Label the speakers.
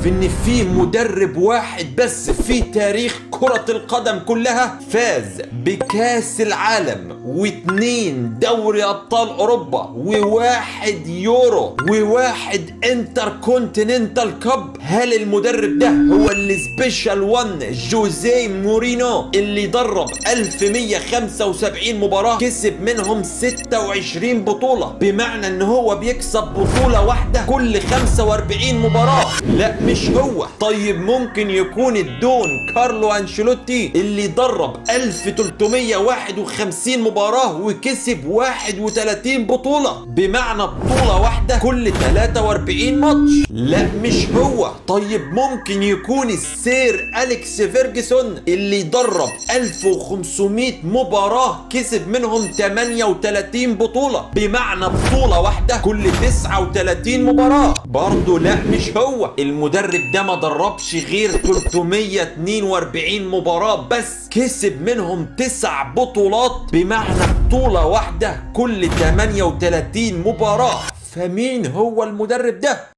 Speaker 1: تعرف ان في مدرب واحد بس في تاريخ كرة القدم كلها فاز بكاس العالم و2 دوري ابطال اوروبا و1 يورو و1 انتر كونتيننتال كاب؟ هل المدرب ده هو السبيشال 1 جوزيه مورينو اللي درب 1175 مباراة كسب منهم 26 بطولة، بمعنى ان هو بيكسب بطولة واحدة كل 45 مباراة؟ لا مش هو. طيب ممكن يكون الدون كارلو انشيلوتي اللي درب 1351 مباراة وكسب 31 بطولة، بمعنى بطولة واحدة كل 43 ماتش؟ لا مش هو. طيب ممكن يكون السير أليكس فيرجسون اللي درب 1500 مباراة كسب منهم 38 بطولة، بمعنى بطولة واحدة كل 39 مباراة؟ برضو لا مش هو. المدرب ده ما دربش غير 342 مباراة بس كسب منهم 9 بطولات، بمعنى بطولة واحدة كل 38 مباراة. فمين هو المدرب ده؟